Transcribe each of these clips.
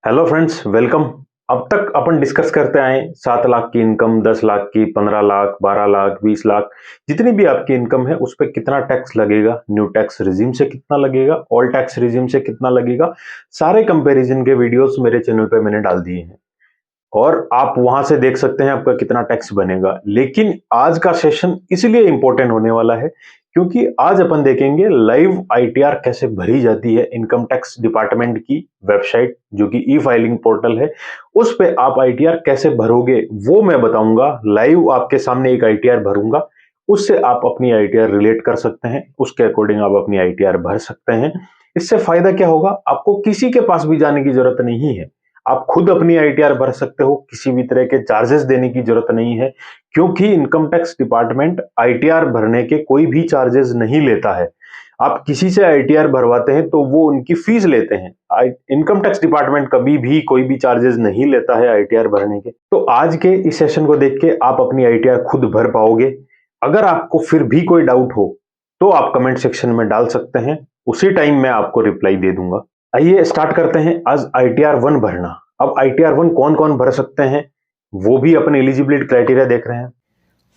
Hello friends, welcome. अब तक अपन discuss करते आए 7 लाख की इनकम, 10 लाख की, 15 लाख, 12 लाख, 20 लाख, जितनी भी आपकी इनकम है उस पर कितना टैक्स लगेगा, न्यू टैक्स रिजीम से कितना लगेगा, ओल्ड टैक्स रिजीम से कितना लगेगा। सारे कंपैरिजन के वीडियोस मेरे चैनल पे मैंने डाल दिए हैं और आप वहां से देख सकते हैं आपका कितना टैक्स बनेगा। लेकिन आज का सेशन इसलिए इंपॉर्टेंट होने वाला है क्योंकि आज अपन देखेंगे लाइव आईटीआर कैसे भरी जाती है इनकम टैक्स डिपार्टमेंट की वेबसाइट, जो कि ई फाइलिंग पोर्टल है। उस पे आप आईटीआर कैसे भरोगे वो मैं बताऊंगा। लाइव आपके सामने एक आईटीआर भरूंगा, उससे आप अपनी आईटीआर रिलेट कर सकते हैं, उसके अकॉर्डिंग आप अपनी आईटीआर भर सकते हैं। इससे फायदा क्या होगा, आपको किसी के पास भी जाने की जरूरत नहीं है। आप खुद अपनी आईटीआर भर सकते हो, किसी भी तरह के चार्जेस देने की जरूरत नहीं है, क्योंकि इनकम टैक्स डिपार्टमेंट आईटीआर भरने के कोई भी चार्जेस नहीं लेता है। आप किसी से आईटीआर भरवाते हैं तो वो उनकी फीस लेते हैं। इनकम टैक्स डिपार्टमेंट कभी भी कोई भी चार्जेस नहीं लेता है आईटीआर भरने के। तो आज के इस सेशन को देख के आप अपनी आईटीआर खुद भर पाओगे। अगर आपको फिर भी कोई डाउट हो तो आप कमेंट सेक्शन में डाल सकते हैं, उसी टाइम मैं आपको रिप्लाई दे दूंगा। आइए स्टार्ट करते हैं आज आईटीआर 1 भरना। अब आईटीआर 1 कौन कौन भर सकते हैं वो भी अपने एलिजिबिलिटी क्राइटेरिया देख रहे हैं।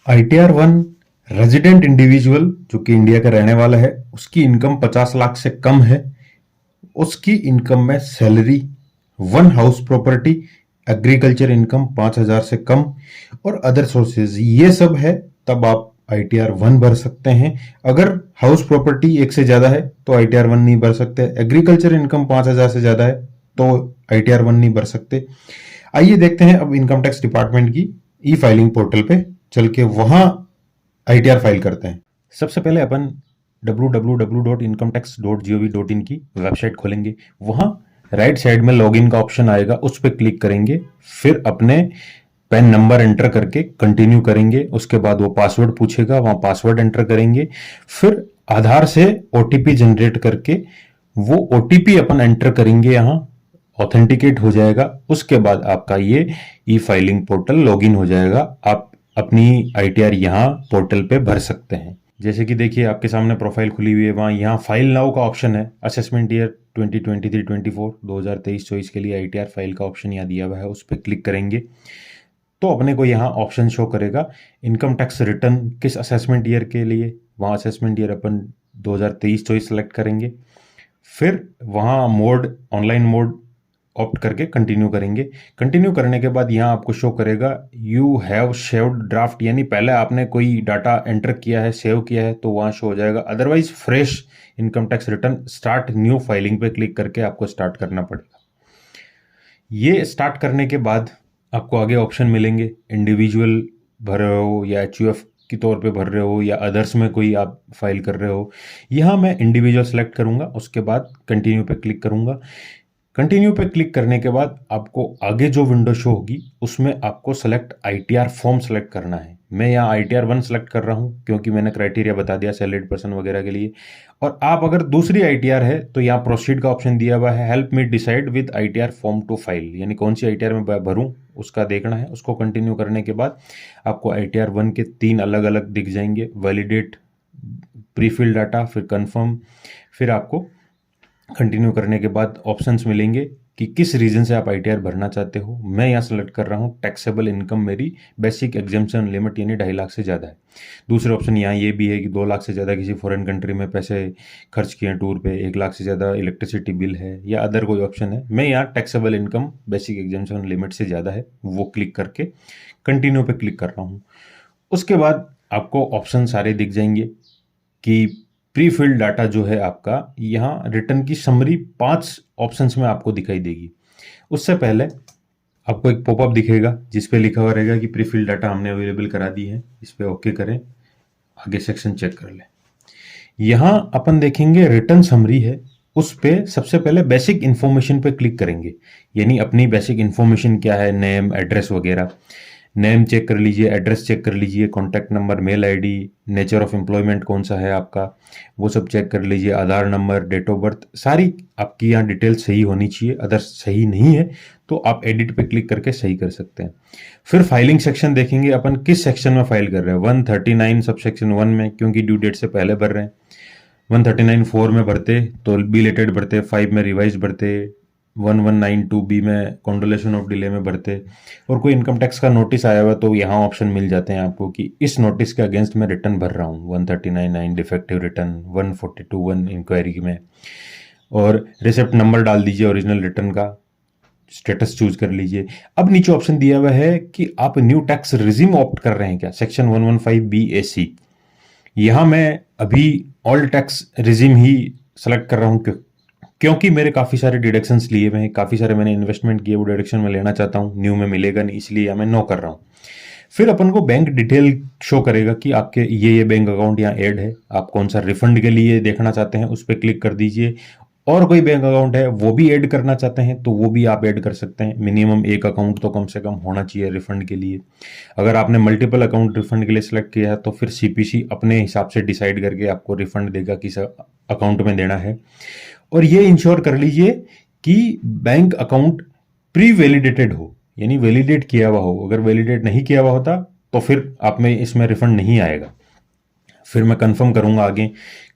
आईटीआर 1 रेजिडेंट इंडिविजुअल जो कि इंडिया का रहने वाला है, उसकी इनकम 50 लाख से कम है, उसकी इनकम में salary, one house property, agriculture income 5,000 से कम और अदर सोर्सेज, ये सब है, तब आप आईटीआर 1 भर सकते हैं। अगर हाउस प्रॉपर्टी एक से ज्यादा है तो आईटीआर 1 नहीं भर सकते। एग्रीकल्चर इनकम 5,000 से ज्यादा है तो आईटीआर 1 नहीं भर सकते। आइए देखते हैं अब इनकम टैक्स डिपार्टमेंट की ई फाइलिंग पोर्टल पे चल के वहां आईटीआर फाइल करते हैं। सबसे पहले अपन www.incometax.gov.in की वेबसाइट खोलेंगे। वहां राइट साइड में लॉगिन का ऑप्शन आएगा, उस पर क्लिक करेंगे, फिर अपने पैन नंबर एंटर करके कंटिन्यू करेंगे। उसके बाद वो पासवर्ड पूछेगा, वहां पासवर्ड एंटर करेंगे, फिर आधार से ओटीपी जनरेट करके वो ओटीपी अपन एंटर करेंगे, यहां ऑथेंटिकेट हो जाएगा। उसके बाद आपका ये ई फाइलिंग पोर्टल लॉगिन हो जाएगा। आप अपनी आईटीआर यहाँ पोर्टल पे भर सकते हैं। जैसे कि देखिए आपके सामने प्रोफाइल खुली हुई है, वहाँ यहाँ फाइल नाउ का ऑप्शन है। असेसमेंट ईयर 2023-24 2023-24 के लिए आईटीआर फाइल का ऑप्शन यहाँ दिया हुआ है, उस पर क्लिक करेंगे तो अपने को यहाँ ऑप्शन शो करेगा इनकम टैक्स रिटर्न किस असेसमेंट ईयर के लिए। वहाँ असेसमेंट ईयर अपन 2023-24 सेलेक्ट करेंगे, फिर वहाँ मोड ऑनलाइन मोड ऑप्ट करके कंटिन्यू करेंगे। कंटिन्यू करने के बाद यहाँ आपको शो करेगा यू हैव सेव्ड ड्राफ्ट, यानी पहले आपने कोई डाटा एंटर किया है, सेव किया है, तो वहाँ शो हो जाएगा। Otherwise fresh income tax return start new filing पे क्लिक करके आपको स्टार्ट करना पड़ेगा। ये स्टार्ट करने के बाद आपको आगे ऑप्शन मिलेंगे, इंडिविजुअल भर रहे हो या एचयूएफ के तौर पे भर रहे हो या अदर्स में कोई आप फाइल कर रहे हो। यहाँ मैं इंडिविजुअल सेलेक्ट करूंगा, उसके बाद कंटिन्यू पे क्लिक करूंगा। कंटिन्यू पे क्लिक करने के बाद आपको आगे जो विंडो शो होगी उसमें आपको सेलेक्ट आईटीआर फॉर्म सेलेक्ट करना है। मैं यहाँ आईटीआर 1 सेलेक्ट कर रहा हूँ क्योंकि मैंने क्राइटेरिया बता दिया सैलरीड पर्सन वगैरह के लिए। और आप अगर दूसरी आईटीआर है तो यहाँ प्रोसीड का ऑप्शन दिया हुआ है, help me decide with ITR form to file, यानी कौन सी आईटीआर में भरूँ उसका देखना है। उसको कंटिन्यू करने के बाद आपको आईटीआर 1 के 3 अलग अलग दिख जाएंगे, वैलिडेट, प्री फिल डाटा, फिर कन्फर्म। फिर आपको कंटिन्यू करने के बाद ऑप्शंस मिलेंगे कि किस रीजन से आप आईटीआर भरना चाहते हो। मैं यहाँ सेलेक्ट कर रहा हूँ टैक्सेबल इनकम मेरी बेसिक एग्जेम्पशन लिमिट यानी 2.5 लाख से ज़्यादा है। दूसरे ऑप्शन यहाँ ये भी है कि 2 लाख से ज़्यादा किसी फॉरेन कंट्री में पैसे खर्च किए हैं टूर पे, 1 लाख से ज़्यादा इलेक्ट्रिसिटी बिल है, या अदर कोई ऑप्शन है। मैं यहाँ taxable income basic exemption limit से ज़्यादा है वो क्लिक करके कंटिन्यू पे क्लिक कर रहा हूँ। उसके बाद आपको ऑप्शन सारे दिख जाएंगे कि प्री फिल्ड डाटा जो है आपका, यहाँ रिटर्न की समरी 5 ऑप्शंस में आपको दिखाई देगी। उससे पहले आपको एक पॉपअप दिखेगा जिस पे लिखा हुआ रहेगा कि प्री फिल्ड डाटा हमने अवेलेबल करा दी है, इस पे ओके करें, आगे सेक्शन चेक कर लें। यहाँ अपन देखेंगे रिटर्न समरी है, उस पे सबसे पहले बेसिक इन्फॉर्मेशन पे क्लिक करेंगे, यानी अपनी बेसिक इन्फॉर्मेशन क्या है, नेम, एड्रेस वगैरह। नेम चेक कर लीजिए, एड्रेस चेक कर लीजिए, contact number, mail ID, nature of employment कौन सा है आपका वो सब चेक कर लीजिए, Aadhaar number, date of birth, सारी आपकी यहाँ डिटेल सही होनी चाहिए। अगर सही नहीं है तो आप एडिट पे क्लिक करके सही कर सकते हैं। फिर फाइलिंग सेक्शन देखेंगे अपन किस सेक्शन में फाइल कर रहे हैं। 139 सब सेक्शन 1 में, क्योंकि ड्यू डेट से पहले भर रहे हैं। 139 4 में भरते तो बिलेटेड भरते, 5 में रिवाइज भरते, 1192 बी में कॉन्डोलेशन ऑफ डिले में भरते, और कोई इनकम टैक्स का नोटिस आया हुआ तो यहाँ ऑप्शन मिल जाते हैं आपको कि इस नोटिस के अगेंस्ट मैं रिटर्न भर रहा हूँ, 139(9) डिफेक्टिव रिटर्न, 142(1) इंक्वायरी में, और रिसिप्ट नंबर डाल दीजिए ओरिजिनल रिटर्न का, स्टेटस चूज कर लीजिए। अब नीचे ऑप्शन दिया हुआ है कि आप न्यू टैक्स रिजिम ऑप्ट कर रहे हैं क्या, सेक्शन 115(b)(a)(c). यहां मैं अभी ऑल टैक्स रिजिम ही सेलेक्ट कर रहा हूं क्योंकि मेरे काफी सारे डिडक्शंस लिए हुए हैं, काफी सारे मैंने इन्वेस्टमेंट किए, वो डिडक्शन में लेना चाहता हूं, न्यू में मिलेगा नहीं, इसलिए मैं नो कर रहा हूं। फिर अपन को बैंक डिटेल शो करेगा कि आपके ये बैंक अकाउंट यहाँ ऐड है, आप कौन सा रिफंड के लिए देखना चाहते हैं उस पर क्लिक कर दीजिए, और कोई बैंक अकाउंट है वो भी ऐड करना चाहते हैं तो वो भी आप ऐड कर सकते हैं। मिनिमम एक अकाउंट तो कम से कम होना चाहिए रिफंड के लिए। अगर आपने मल्टीपल अकाउंट रिफंड के लिए सिलेक्ट किया है तो फिर सीपीसी अपने हिसाब से डिसाइड करके आपको रिफंड देगा किस अकाउंट में देना है। और ये इंश्योर कर लीजिए कि बैंक अकाउंट प्री वैलिडेटेड हो, यानी वैलिडेट किया हुआ हो। अगर वैलिडेट नहीं किया हुआ होता तो फिर आप में इसमें रिफंड नहीं आएगा। फिर मैं कंफर्म करूंगा आगे।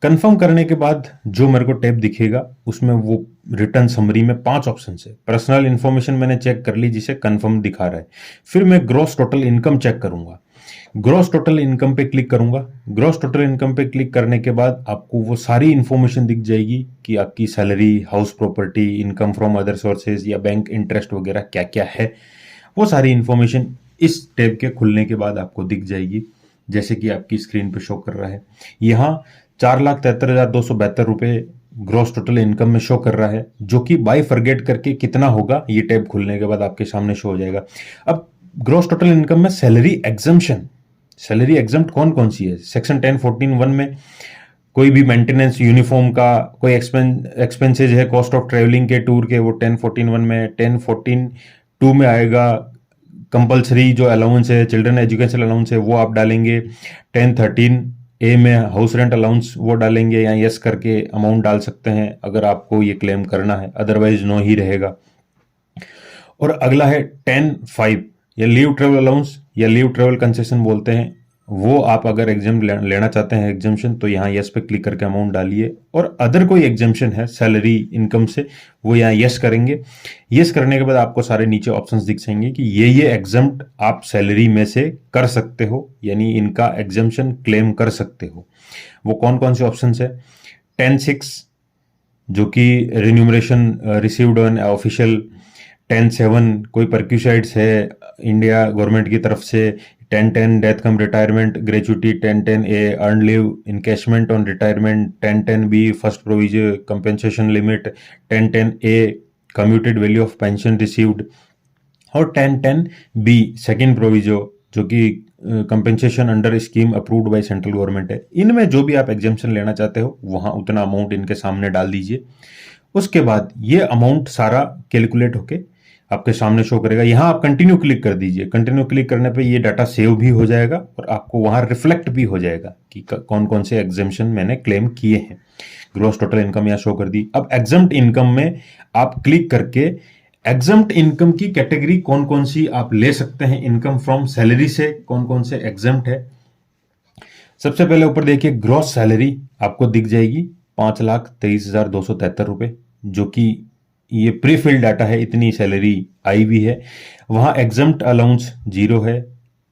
कंफर्म करने के बाद जो मेरे को टैब दिखेगा उसमें वो रिटर्न समरी में 5 ऑप्शन है। पर्सनल इंफॉर्मेशन मैंने चेक कर ली जिसे कंफर्म दिखा रहा है। फिर मैं ग्रॉस टोटल इनकम चेक करूंगा, ग्रॉस टोटल इनकम पे क्लिक करूंगा। ग्रॉस टोटल इनकम पे क्लिक करने के बाद आपको वो सारी इंफॉर्मेशन दिख जाएगी कि आपकी salary, house property, income from other sources या बैंक इंटरेस्ट वगैरह क्या क्या है, वो सारी इंफॉर्मेशन इस टैब के खुलने के बाद आपको दिख जाएगी, जैसे कि आपकी स्क्रीन पे शो कर रहा है। यहाँ 4,73,272 रुपए ग्रॉस टोटल इनकम में शो कर रहा है, जो कि बाय फॉरगेट करके कितना होगा ये टैब खुलने के बाद आपके सामने शो हो जाएगा। अब ग्रॉस टोटल इनकम में सैलरी एग्जम्पशन, सैलरी एग्जम्प्ट कौन कौन सी है, सेक्शन 1014(1) में कोई भी मेंटेनेंस, यूनिफॉर्म का कोई एक्सपेंसेज है, कॉस्ट ऑफ ट्रेवलिंग के, टूर के, वो 1014(1) में। 1014(2) में आएगा कंपलसरी जो अलाउंस है, चिल्ड्रन एजुकेशन अलाउंस है, वो आप डालेंगे। 1013(a) में हाउस रेंट अलाउंस वो डालेंगे, या यस करके अमाउंट डाल सकते हैं अगर आपको ये क्लेम करना है, अदरवाइज नो ही रहेगा। और अगला है 10(5) या लीव ट्रेवल अलाउंस या लीव ट्रेवल कंसेशन बोलते हैं, वो आप अगर एग्जाम लेना चाहते हैं एग्जामेशन तो यहाँ यस पे क्लिक करके अमाउंट डालिए। और अदर कोई एग्जामेशन है सैलरी इनकम से, वो यहाँ यस करेंगे। यस करने के बाद आपको सारे नीचे ऑप्शंस दिख जाएंगे कि ये एग्जाम्प्ट आप सैलरी में से कर सकते हो, यानी इनका एग्जामेशन क्लेम कर सकते हो। वो कौन कौन से ऑप्शन है, 10(6) जो कि रिन्यूमरेशन रिसीव्ड ऑन ऑफिशियल, 10(7) कोई परक्यूसाइड्स है इंडिया गवर्नमेंट की तरफ से, 10(10) death come retirement gratuity, 10(10)(a) earn leave encashment on retirement, 10(10)(b) first provision compensation limit, 10(10)(a) commuted value of pension received, और 10(10)(b) सेकेंड प्रोविजो जो कि compensation under scheme approved by central government है। इनमें जो भी आप एग्जामेशन लेना चाहते हो वहां उतना अमाउंट इनके सामने डाल दीजिए। उसके बाद ये अमाउंट सारा कैलकुलेट होके आपके सामने शो करेगा। यहां आप कंटिन्यू क्लिक कर दीजिए। कंटिन्यू क्लिक करने पे ये डाटा सेव भी हो जाएगा और आपको वहां रिफ्लेक्ट भी हो जाएगा कि कौन कौन से एग्जामेशन मैंने क्लेम किए हैं। ग्रॉस टोटल इनकम यहाँ शो कर दी। अब एग्जम्प्ट इनकम में आप क्लिक करके एग्जम्प्ट इनकम की कैटेगरी कौन कौन सी आप ले सकते हैं, इनकम फ्रॉम सैलरी से कौन कौन से एग्जम्प्ट है। सबसे पहले ऊपर देखिए ग्रॉस सैलरी आपको दिख जाएगी 5,23,273 रुपए, जो कि ये प्री फिल डाटा है, इतनी सैलरी आई भी है। वहां एग्जम्प्ट अलाउंस 0 है,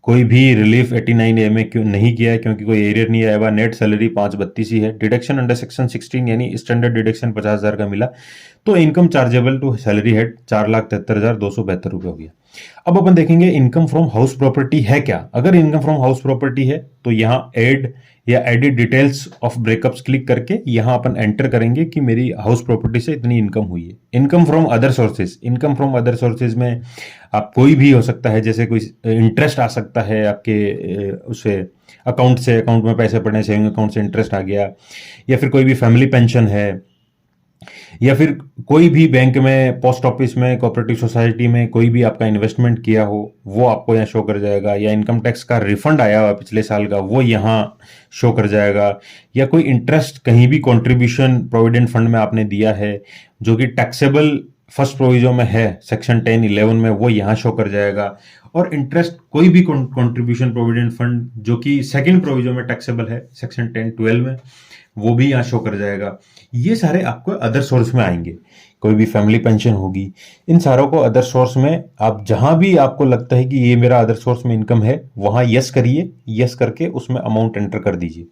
कोई भी रिलीफ 89(a) में क्यों नहीं किया है क्योंकि कोई एरियर नहीं आया हुआ। नेट सैलरी 532 ही है। डिडक्शन अंडर सेक्शन 16 यानी स्टैंडर्ड डिडक्शन 50,000 का मिला, तो income chargeable to salary head 4,73,272 रुपए हो गया। अब अपन देखेंगे इनकम फ्रॉम हाउस प्रॉपर्टी है क्या। अगर इनकम फ्रॉम हाउस प्रॉपर्टी है तो यहाँ एड या edit details of breakups click करके यहाँ अपन एंटर करेंगे कि मेरी हाउस प्रॉपर्टी से इतनी इनकम हुई है। Income from other sources, income from other sources में आप कोई भी हो सकता है, जैसे कोई इंटरेस्ट आ सकता है आपके उसे अकाउंट से, अकाउंट में पैसे पड़े, सेविंग अकाउंट से इंटरेस्ट आ गया, या फिर कोई भी फैमिली पेंशन है, या फिर कोई भी बैंक में, पोस्ट ऑफिस में, कोऑपरेटिव सोसाइटी में कोई भी आपका इन्वेस्टमेंट किया हो वो आपको यहाँ शो कर जाएगा, या इनकम टैक्स का रिफंड आया हुआ पिछले साल का वो यहाँ शो कर जाएगा, या कोई इंटरेस्ट कहीं भी कंट्रीब्यूशन प्रोविडेंट फंड में आपने दिया है जो कि टैक्सेबल फर्स्ट प्रोविजो में है सेक्शन 10(11) में, वो यहाँ शो कर जाएगा। और इंटरेस्ट कोई भी कंट्रीब्यूशन प्रोविडेंट फंड जो कि सेकंड प्रोविजो में टैक्सेबल है सेक्शन 10(12) में, वो भी यहाँ शो कर जाएगा। ये सारे आपको अदर सोर्स में आएंगे। कोई भी फैमिली पेंशन होगी, इन सारों को अदर सोर्स में आप जहां भी आपको लगता है कि ये मेरा अदर सोर्स में इनकम है, वहां यस करिए। यस करके उसमें अमाउंट एंटर कर दीजिए।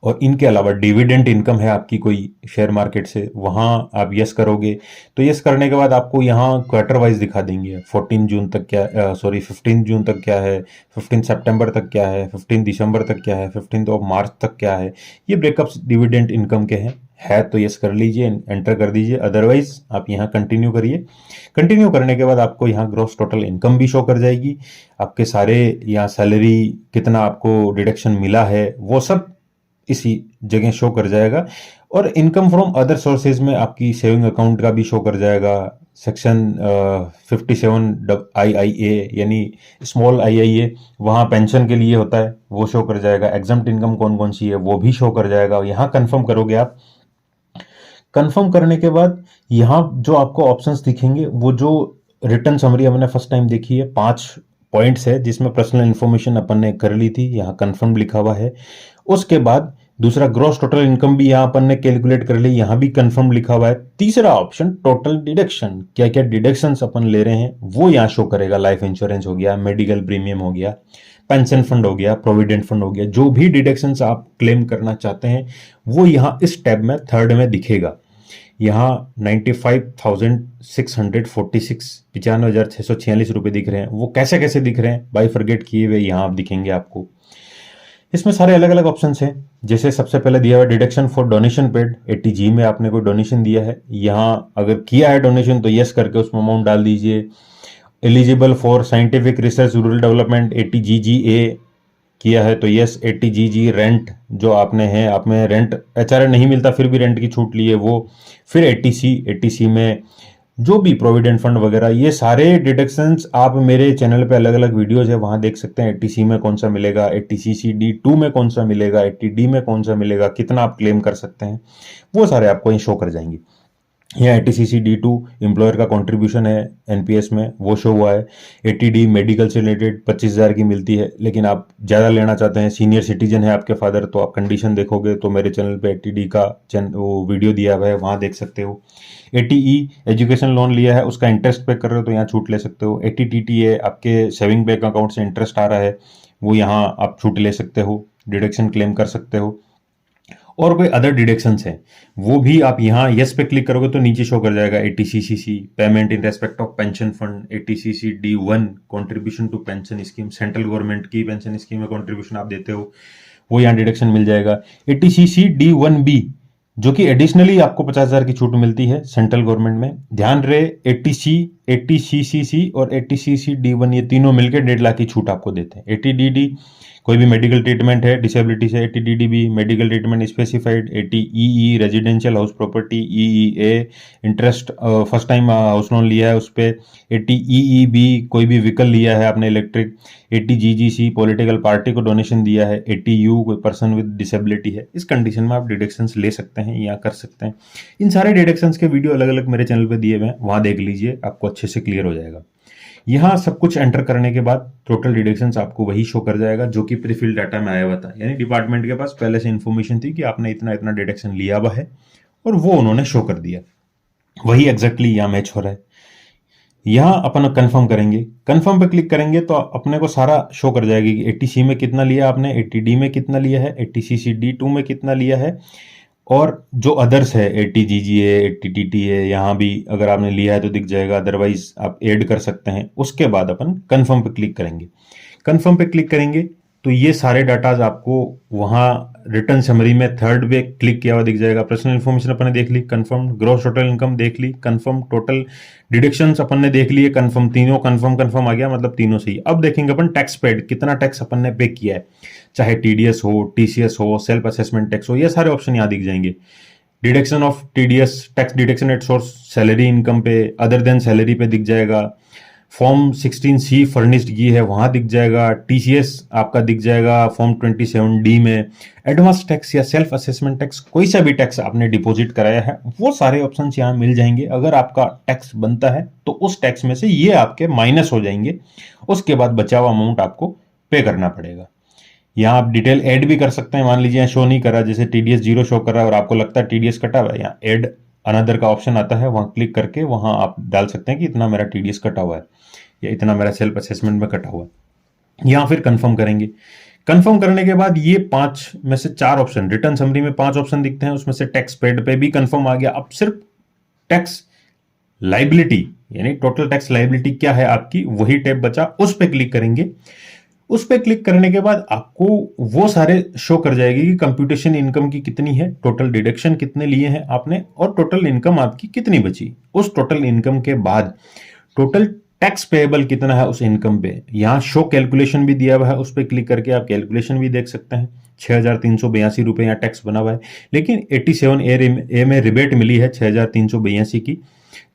और इनके अलावा डिविडेंड इनकम है आपकी कोई शेयर मार्केट से, वहां आप यस करोगे। तो यस करने के बाद आपको यहाँ क्वार्टर वाइज दिखा देंगे 14 जून तक क्या, सॉरी 15 जून तक क्या है, 15 सितंबर तक क्या है, 15 दिसंबर तक क्या है, 15 ऑफ मार्च तक क्या है। ये ब्रेकअप्स डिविडेंड इनकम के हैं। है तो यस कर लीजिए, एंटर कर दीजिए, अदरवाइज आप यहाँ कंटिन्यू करिए। कंटिन्यू करने के बाद आपको यहाँ ग्रॉस टोटल इनकम भी शो कर जाएगी। आपके सारे यहाँ सैलरी कितना आपको डिडक्शन मिला है वो सब इसी जगह शो कर जाएगा। और इनकम फ्रॉम अदर सोर्सेज में आपकी सेविंग अकाउंट का भी शो कर जाएगा। सेक्शन 57 IIA यानी स्मॉल IIA, वहाँ पेंशन के लिए होता है, वो शो कर जाएगा। एग्जम्प्ट इनकम कौन कौन सी है वो भी शो कर जाएगा। यहाँ कंफर्म करोगे आप। कंफर्म करने के बाद यहाँ जो आपको ऑप्शंस दिखेंगे, वो जो रिटर्न समरी हमने फर्स्ट टाइम देखी है 5 पॉइंट्स है, जिसमें पर्सनल इन्फॉर्मेशन अपन ने कर ली थी, यहाँ कंफर्म लिखा हुआ है। उसके बाद दूसरा ग्रॉस टोटल इनकम भी यहाँ अपन ने कैलकुलेट कर ली, यहाँ भी कंफर्म लिखा हुआ है। तीसरा ऑप्शन टोटल डिडक्शन, क्या क्या डिडक्शंस अपन ले रहे हैं वो यहाँ शो करेगा। लाइफ इंश्योरेंस हो गया, मेडिकल प्रीमियम हो गया, पेंशन फंड हो गया, प्रोविडेंट फंड हो गया, जो भी डिडक्शंस आप क्लेम करना चाहते हैं वो यहाँ इस टैब में थर्ड में दिखेगा। यहाँ 95,646 95,646 रुपए दिख रहे हैं। वो कैसे कैसे दिख रहे हैं, बाई फॉरगेट किए हुए यहाँ आप दिखेंगे आपको। इसमें सारे अलग अलग ऑप्शन हैं। जैसे सबसे पहले दिया हुआ deduction for donation paid, 80G में आपने कोई डोनेशन दिया है, यहाँ अगर किया है डोनेशन तो यस करके उसमें अमाउंट डाल दीजिए। Eligible for scientific research rural development 80GGA किया है तो यस। 80GG रेंट जो आपने है, आप में रेंट HRA नहीं मिलता फिर भी रेंट की छूट ली है वो। फिर 80C में जो भी प्रोविडेंट फंड वगैरह, ये सारे डिडक्शंस आप मेरे चैनल पे अलग अलग वीडियोज है वहां देख सकते हैं। 80C में कौन सा मिलेगा, 80CCD2 में कौन सा मिलेगा, 80D में कौन सा मिलेगा, कितना आप क्लेम कर सकते हैं, वो सारे आपको यहाँ शो कर जाएंगे। यहाँ 80CCD2 एम्प्लॉयर का कंट्रीब्यूशन है NPS में, वो शो हुआ है। 80D मेडिकल से रिलेटेड 25,000 की मिलती है, लेकिन आप ज़्यादा लेना चाहते हैं, सीनियर सिटीजन है आपके फादर, तो आप कंडीशन देखोगे तो मेरे चैनल पे 80D का वो वीडियो दिया हुआ है, वहाँ देख सकते हो। 80E एजुकेशन लोन लिया है, उसका इंटरेस्ट पे कर रहे हो तो यहाँ छूट ले सकते हो। 80TT है, आपके सेविंग बैंक अकाउंट से इंटरेस्ट आ रहा है, वो यहाँ आप छूट ले सकते हो, डिडक्शन क्लेम कर सकते हो। और कोई अदर डिडक्शंस हैं वो भी आप यहाँ यस पे क्लिक करोगे तो नीचे शो कर जाएगा। 80CCC payment in respect of pension fund, 80CCD1 contribution to pension scheme, central government की पेंशन स्कीम में कंट्रीब्यूशन आप देते हो, वो यहाँ डिडक्शन मिल जाएगा। 80CCD1B जो कि एडिशनली आपको 50,000 की छूट मिलती है सेंट्रल गवर्नमेंट में। ध्यान रहे 80CCC और 80CCD1 ये तीनों मिलकर 1.5 लाख की छूट आपको देते हैं। 80DD कोई भी मेडिकल ट्रीटमेंट है डिसेबिलिटी से, 80DD भी medical treatment specified. 80EE residential house property, EEA interest first time house loan लिया है उस पर। 80EEB कोई भी व्हीकल लिया है आपने इलेक्ट्रिक। 80GGC पॉलिटिकल पार्टी को डोनेशन दिया है। 80U कोई पर्सन विद डिसेबिलिटी है। इस कंडीशन में आप डिडक्शंस ले सकते हैं या कर सकते हैं। इन सारे डिडक्शंस के वीडियो अलग अलग मेरे चैनल पे दिए हुए हैं, वहां देख लीजिए, आपको अच्छे से क्लियर हो जाएगा। यहाँ सब कुछ एंटर करने के बाद टोटल डिडक्शंस आपको वही शो कर जाएगा जो कि प्रीफिल डाटा में आया हुआ था, यानी डिपार्टमेंट के पास पहले से इन्फॉर्मेशन थी कि आपने इतना इतना डिडक्शन लिया हुआ है और वो उन्होंने शो कर दिया, वही एग्जैक्टली यहाँ मैच हो रहा है। यहाँ अपन कंफर्म करेंगे, कंफर्म पे क्लिक करेंगे तो अपने को सारा शो कर जाएगी कि 80C में कितना लिया आपने, 80D में कितना लिया है, 80CCD2 में कितना लिया है, और जो अदर्स है 80GGA 80TT है, यहाँ भी अगर आपने लिया है तो दिख जाएगा, अदरवाइज आप ऐड कर सकते हैं। उसके बाद अपन कंफर्म पे क्लिक करेंगे। कंफर्म पे क्लिक करेंगे तो ये सारे डाटाज आपको वहाँ रिटर्न समरी में थर्ड पे क्लिक किया हुआ दिख जाएगा। पर्सनल इन्फॉर्मेशन अपन ने देख ली, कंफर्म। ग्रॉस टोटल इनकम देख ली, कंफर्म। टोटल डिडक्शंस अपन ने देख लिए, कंफर्म। तीनों कंफर्म आ गया, मतलब तीनों सही। अब देखेंगे अपन टैक्स पेड, कितना टैक्स अपन ने पे किया है, चाहे TDS हो, TCS हो, सेल्फ असेसमेंट टैक्स हो, ये सारे ऑप्शन यहाँ दिख जाएंगे। Deduction of TDS tax deduction at source salary income पे, अदर देन सैलरी पे दिख जाएगा। फॉर्म 16C फर्निश्ड की है वहां दिख जाएगा। TCS आपका दिख जाएगा फॉर्म 27D में। एडवांस टैक्स या सेल्फ असेसमेंट टैक्स, कोई सा भी टैक्स आपने डिपॉजिट कराया है वो सारे ऑप्शंस यहाँ मिल जाएंगे। अगर आपका टैक्स बनता है तो उस टैक्स में से ये आपके माइनस हो जाएंगे, उसके बाद बचा हुआ अमाउंट आपको पे करना पड़ेगा। यहाँ आप डिटेल ऐड भी कर सकते हैं। मान लीजिए यहाँ शो नहीं कर रहा, जैसे टीडीएस 0 शो कर रहा है और आपको लगता है टीडीएस कटा हुआ है, यहाँ ऐड अनदर का ऑप्शन आता है, वहां क्लिक करके वहां आप डाल सकते हैं कि इतना मेरा टीडीएस कटा हुआ है या इतना मेरा सेल्फ असेसमेंट में कटा हुआ है। यहाँ फिर कंफर्म करेंगे। कंफर्म करने के बाद ये 5 में से 4 ऑप्शन, रिटर्न समरी में 5 ऑप्शन दिखते हैं, उसमें से टैक्स पेड पे भी कंफर्म आ गया। अब सिर्फ टैक्स लाइबिलिटी यानी टोटल टैक्स लाइबिलिटी क्या है आपकी, वही टैब बचा, उस पर क्लिक करेंगे। उस पर क्लिक करने के बाद आपको वो सारे शो कर जाएगी कि कंप्यूटेशन इनकम की कितनी है, टोटल डिडक्शन कितने लिए हैं आपने और टोटल इनकम आपकी कितनी बची। उस टोटल इनकम के बाद टोटल टैक्स पेएबल कितना है उस इनकम पे, यहां शो कैलकुलेशन भी दिया हुआ है, उस पर क्लिक करके आप कैलकुलेशन भी देख सकते हैं। 6,382 रुपए यहाँ टैक्स बना हुआ है, लेकिन 87A में रिबेट मिली है 6,382 की,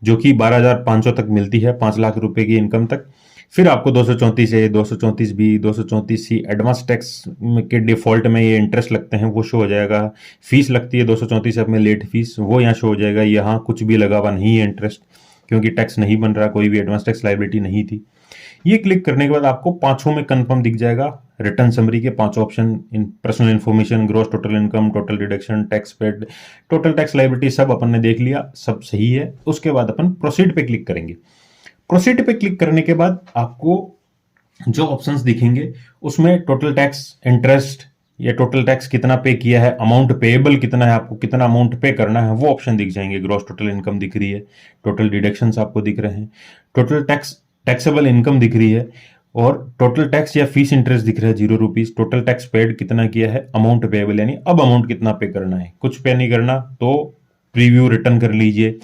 जो कि 12,500 तक मिलती है, 5 लाख रुपए की इनकम तक। फिर आपको 234A, 234B, 234C advance tax के डिफॉल्ट में ये इंटरेस्ट लगते हैं वो शो हो जाएगा। फीस लगती है 234 में लेट फीस, वो यहाँ शो हो जाएगा। यहाँ कुछ भी लगा हुआ नहीं है इंटरेस्ट, क्योंकि टैक्स नहीं बन रहा, कोई भी एडवांस टैक्स लायबिलिटी नहीं थी। ये क्लिक करने के बाद आपको पांचों में कंफर्म दिख जाएगा। रिटर्न समरी के 5 ऑप्शन, इन personal information, gross total income, total deduction, tax paid, total tax liability, सब अपन ने देख लिया, सब सही है। उसके बाद अपन प्रोसीड पे क्लिक करेंगे। प्रोसीड पे क्लिक करने के बाद आपको जो ऑप्शंस दिखेंगे उसमें टोटल टैक्स इंटरेस्ट या टोटल टैक्स कितना पे किया है, अमाउंट पेएबल कितना है, आपको कितना अमाउंट पे करना है, वो ऑप्शन दिख जाएंगे। ग्रॉस टोटल इनकम दिख रही है, टोटल डिडक्शंस आपको दिख रहे हैं, टोटल टैक्स टैक्सेबल इनकम दिख रही है और टोटल टैक्स या फीस इंटरेस्ट दिख रहा है 0 रुपीज। टोटल टैक्स पेड कितना किया है, अमाउंट पेएबल यानी अब अमाउंट कितना पे करना है। कुछ पे नहीं करना तो प्रीव्यू रिटर्न कर लीजिए।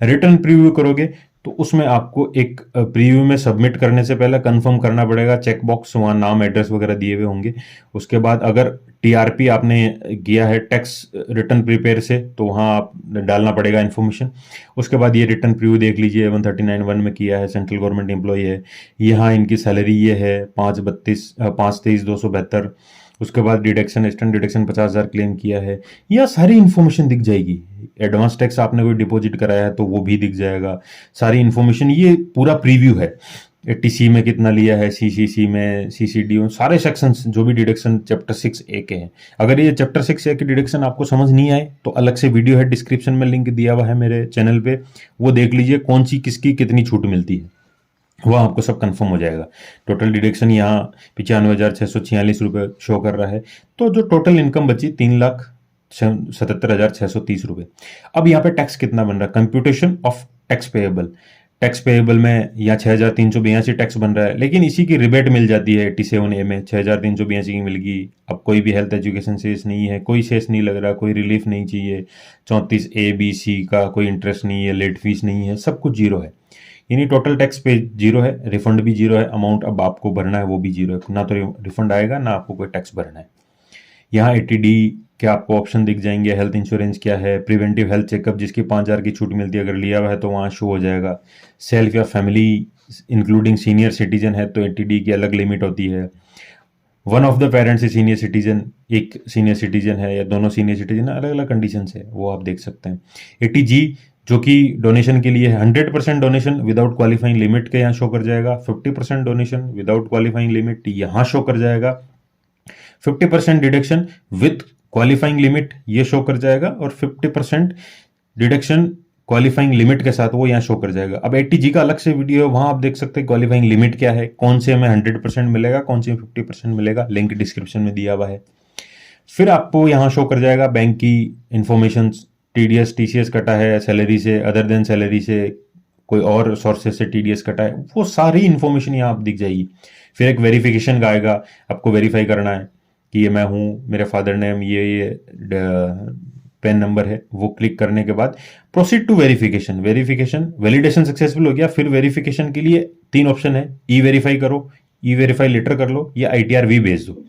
रिटर्न प्रीव्यू करोगे तो उसमें आपको एक प्रीव्यू में सबमिट करने से पहले कंफर्म करना पड़ेगा, चेक बॉक्स, वहाँ नाम एड्रेस वगैरह दिए हुए होंगे। उसके बाद अगर टीआरपी आपने किया है टैक्स रिटर्न प्रिपेयर से तो वहाँ आप डालना पड़ेगा इन्फॉर्मेशन। उसके बाद ये रिटर्न प्रीव्यू देख लीजिए, 139(1) में किया है, सेंट्रल गवर्नमेंट एम्प्लॉय है, यहाँ इनकी सैलरी ये है 5,23,272। उसके बाद डिडक्शन, स्टैंड डिडक्शन 50,000 क्लेम किया है, यह सारी इन्फॉर्मेशन दिख जाएगी। एडवांस टैक्स आपने कोई डिपॉजिट कराया है तो वो भी दिख जाएगा, सारी इन्फॉर्मेशन। ये पूरा प्रीव्यू है। 80C में कितना लिया है, CCC में, CCD में, सारे सेक्शंस जो भी डिडक्शन चैप्टर 6A के हैं। अगर ये चैप्टर 6A के डिडक्शन आपको समझ नहीं आए तो अलग से वीडियो है, डिस्क्रिप्शन में लिंक दिया हुआ है मेरे चैनल पे, वो देख लीजिए कौन सी किसकी कितनी छूट मिलती है, वो आपको सब कंफर्म हो जाएगा। टोटल डिडक्शन यहाँ 95,646 रुपये शो कर रहा है, तो जो टोटल इनकम बची 3,77,630 रुपये। अब यहाँ पे टैक्स कितना बन रहा है, computation of tax payable. Tax payable में यहाँ 6,382 टैक्स बन रहा है, लेकिन इसी की रिबेट मिल जाती है 87A में, 6,382 की मिल गई। अब कोई भी हेल्थ एजुकेशन सेस नहीं है, कोई सेस नहीं लग रहा, कोई रिलीफ नहीं चाहिए, 34A, B, C का कोई इंटरेस्ट नहीं है, लेट फीस नहीं है, सब कुछ जीरो है। यानी टोटल टैक्स पे 0 है, रिफंड भी 0 है, अमाउंट अब आपको भरना है वो भी 0 है, ना तो रिफंड आएगा ना आपको कोई टैक्स भरना है। यहाँ 80D के आपको ऑप्शन दिख जाएंगे, हेल्थ इंश्योरेंस क्या है, प्रिवेंटिव हेल्थ चेकअप जिसकी 5,000 की छूट मिलती है, अगर लिया हुआ है तो वहाँ शो हो जाएगा। सेल्फ या फैमिली इंक्लूडिंग सीनियर सिटीजन है तो 80D की अलग लिमिट होती है। One of the parents is senior citizen, एक सीनियर सिटीजन है या दोनों सीनियर सिटीजन, अलग अलग कंडीशन है, वो आप देख सकते हैं। 80G जो कि डोनेशन के लिए है, 100% डोनेशन विदाउट क्वालिफाइंग लिमिट के यहाँ शो कर जाएगा, 50% डोनेशन विदाउट क्वालिफाइंग लिमिट यहाँ शो कर जाएगा, 50% डिडक्शन विथ क्वालिफाइंग लिमिट ये शो कर जाएगा और 50% डिडक्शन क्वालिफाइंग लिमिट के साथ वो यहाँ शो कर जाएगा। अब 80G का अलग से वीडियो है, वहां आप देख सकते हैं क्वालिफाइंग लिमिट क्या है, कौन से में 100% मिलेगा, कौन से में 50% मिलेगा, लिंक डिस्क्रिप्शन में दिया हुआ है। फिर आपको यहाँ शो कर जाएगा बैंक की इंफॉर्मेशन, TDS TCS कटा है सैलरी से, अदर देन सैलरी से, कोई और सोर्सेस से TDS कटा है, वो सारी इंफॉर्मेशन यहाँ आप दिख जाएगी। फिर एक वेरिफिकेशन का आएगा, आपको वेरीफाई करना है कि ये मैं हूँ, मेरे फादर नेम ये पैन नंबर है, वो क्लिक करने के बाद proceed to verification. Validation successful हो गया। फिर वेरिफिकेशन के लिए 3 ऑप्शन है, E-वेरीफाई करो, E-वेरीफाई लेटर कर लो या ITR-V भेज दो।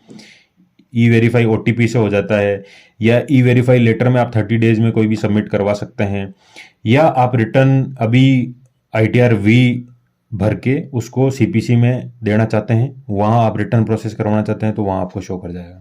E-वेरीफाई OTP से हो जाता है, या E-वेरीफाई लेटर में आप 30 डेज में कोई भी सबमिट करवा सकते हैं, या आप रिटर्न अभी ITR-V भर के उसको CPC में देना चाहते हैं, वहां आप रिटर्न प्रोसेस करवाना चाहते हैं तो वहां आपको शो कर जाएगा।